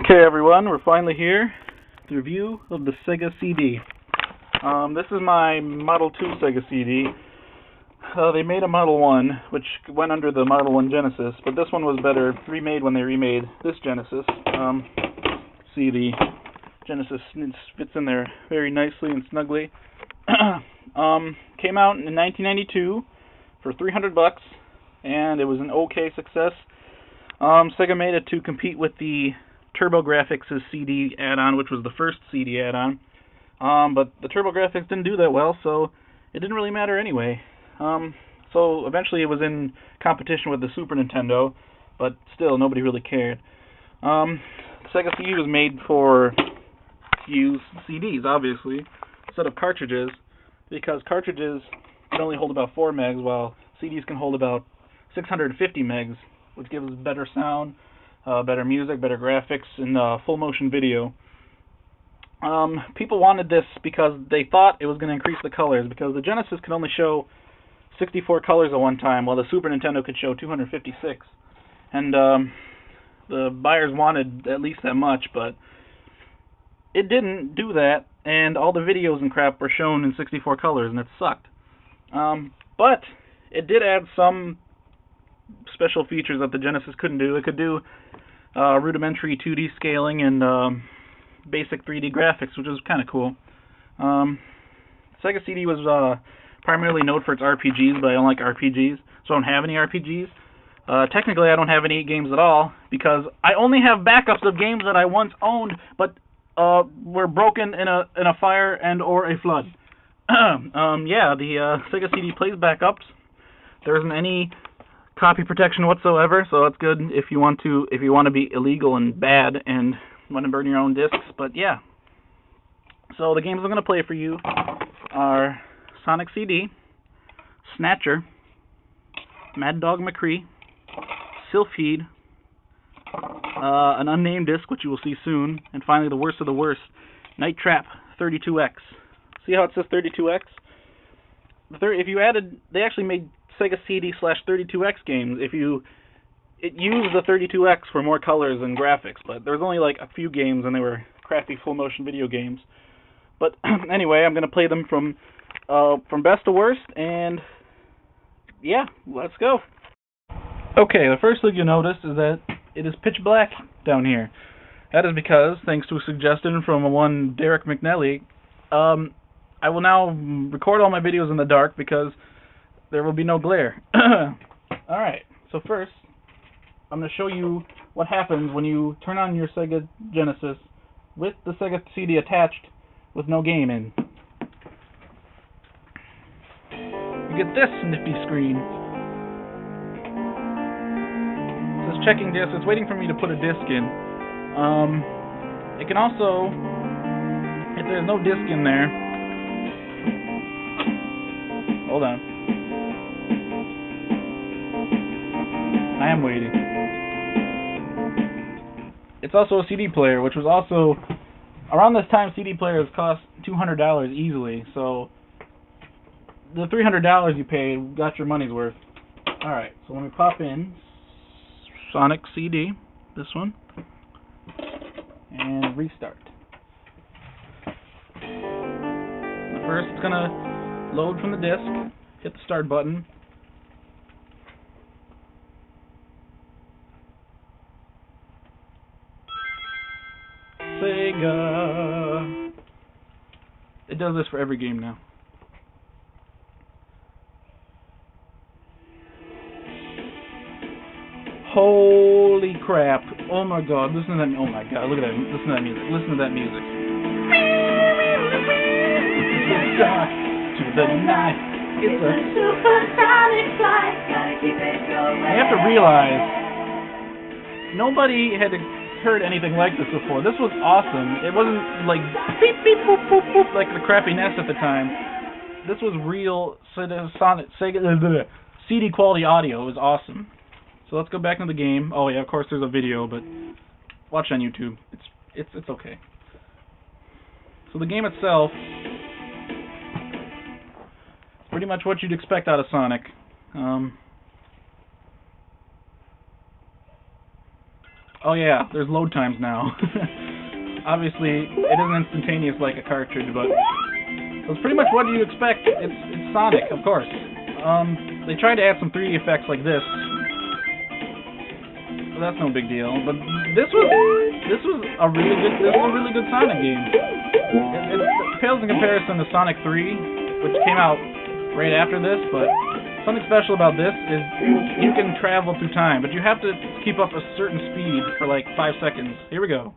Okay, everyone, we're finally here. The review of the SegaCD. This is my Model 2 SegaCD. They made a Model 1, which went under the Model 1 Genesis, but this one was better remade when they remade this Genesis. See, the Genesis fits in there very nicely and snugly. Came out in 1992 for $300, and it was an okay success. Sega made it to compete with the TurboGrafx CD add-on, which was the first CD add-on. But the TurboGrafx didn't do that well, so it didn't really matter anyway. So eventually it was in competition with the Super Nintendo, but still nobody really cared. The Sega CD was made to use CDs, obviously, instead of cartridges, because cartridges can only hold about 4 megs, while CDs can hold about 650 megs, which gives better sound, better music, better graphics, and full motion video. People wanted this because they thought it was going to increase the colors, because the Genesis could only show 64 colors at one time, while the Super Nintendo could show 256. And the buyers wanted at least that much, but it didn't do that, and all the videos and crap were shown in 64 colors, and it sucked. But it did add some special features that the Genesis couldn't do. It could do rudimentary 2D scaling and basic 3D graphics, which was kind of cool. Sega CD was primarily known for its RPGs, but I don't like RPGs, so I don't have any RPGs. Technically, I don't have any games at all, because I only have backups of games that I once owned, but were broken in a fire and or a flood. Yeah, the Sega CD plays backups. There isn't any copy protection whatsoever, so that's good if you want to be illegal and bad and want to burn your own discs. But yeah, so the games I'm going to play for you are Sonic CD, Snatcher, Mad Dog McCree, Sylpheed, an unnamed disc, which you will see soon, and finally the worst of the worst, Night Trap 32X. See how it says 32X? If you added, they actually made Sega CD/32X games. It used the 32X for more colors and graphics, but there was only like a few games, and they were crappy full motion video games. But anyway, I'm gonna play them from best to worst, and yeah, let's go. Okay, the first thing you'll notice is that it is pitch black down here. That is because, thanks to a suggestion from one Derek McNally, I will now record all my videos in the dark because there will be no glare. Alright, so first, I'm going to show you what happens when you turn on your Sega Genesis with the Sega CD attached with no game in. You get this nifty screen. It says checking disc. It's waiting for me to put a disc in. It can also, if there's no disc in there, hold on. I am waiting. It's also a CD player, which was also, around this time, CD players cost $200 easily, so the $300 you paid got your money's worth. Alright, so when we pop in Sonic CD, this one, and restart. First, it's going to load from the disk, hit the start button. Sega. It does this for every game now. Holy crap. Oh my god, listen to that. Oh my god, look at that. Listen to that music. Listen to that music. To the night. It's a supersonic flight. Gotta keep it going. You have to realize, nobody had heard anything like this before. This was awesome. It wasn't like beep beep boop boop boop like the crappy NES at the time. This was real Sonic Sega CD quality audio. It was awesome. So let's go back into the game. Oh yeah, of course there's a video, but watch on YouTube. It's okay. So the game itself, pretty much what you'd expect out of Sonic. Oh yeah, there's load times now. Obviously, it isn't instantaneous like a cartridge, but it's pretty much what you expect. It's Sonic, of course. They tried to add some 3D effects like this. So that's no big deal. But this was a really good Sonic game. It pales in comparison to Sonic 3, which came out right after this, but something special about this is you can travel through time, but you have to keep up a certain speed for like 5 seconds. Here we go.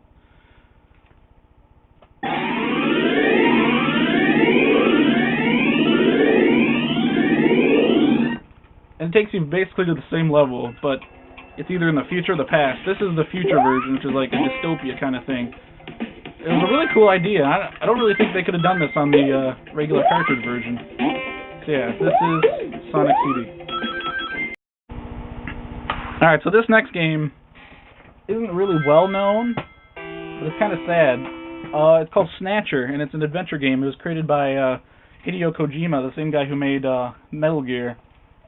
And it takes you basically to the same level, but it's either in the future or the past. This is the future version, which is like a dystopia kind of thing. It was a really cool idea. I don't really think they could have done this on the regular cartridge version. So yeah, this is Sonic CD. Alright, so this next game isn't really well known, but it's kind of sad. It's called Snatcher, and it's an adventure game. It was created by Hideo Kojima, the same guy who made Metal Gear.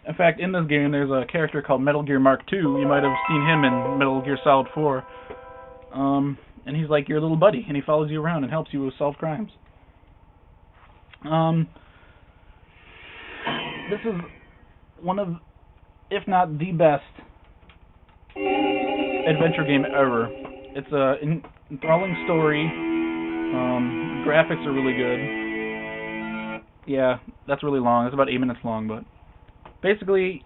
In fact, in this game, there's a character called Metal Gear Mark II. You might have seen him in Metal Gear Solid 4. And he's like your little buddy, and he follows you around and helps you solve crimes. This is one of, if not the best, adventure game ever. It's an enthralling story. Graphics are really good. Yeah, that's really long. It's about 8 minutes long, but basically,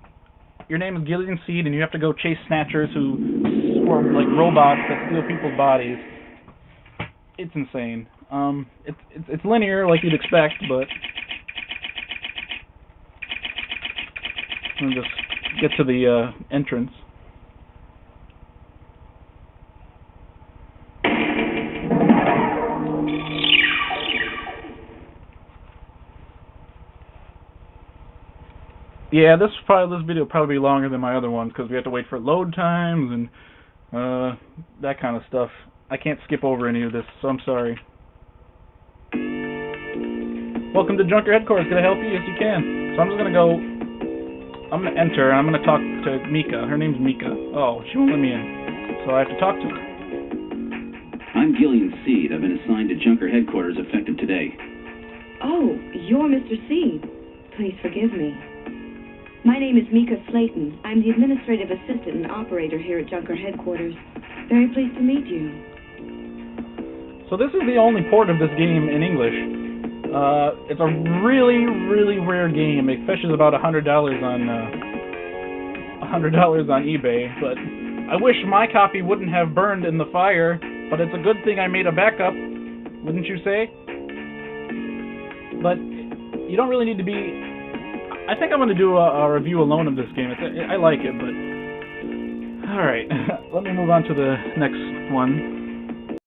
your name is Gillian Seed, and you have to go chase snatchers who swarm like robots that steal people's bodies. It's insane. It's linear like you'd expect, but let me just get to the entrance. Yeah, this video will probably be longer than my other ones because we have to wait for load times and that kind of stuff. I can't skip over any of this, so I'm sorry. Welcome to Junker Headquarters. Can I help you? Yes, you can. So I'm gonna enter, and I'm gonna talk to Mika. Her name's Mika. Oh, she won't let me in, so I have to talk to her. I'm Gillian Seed. I've been assigned to Junker Headquarters effective today. Oh, you're Mr. Seed. Please forgive me. My name is Mika Slayton. I'm the administrative assistant and operator here at Junker Headquarters. Very pleased to meet you. So this is the only port of this game in English. It's a really, really rare game. It fetches about $100 on eBay, but I wish my copy wouldn't have burned in the fire, but it's a good thing I made a backup, wouldn't you say? But you don't really need to be... I think I'm going to do a review alone of this game. I like it, but... Alright, let me move on to the next one.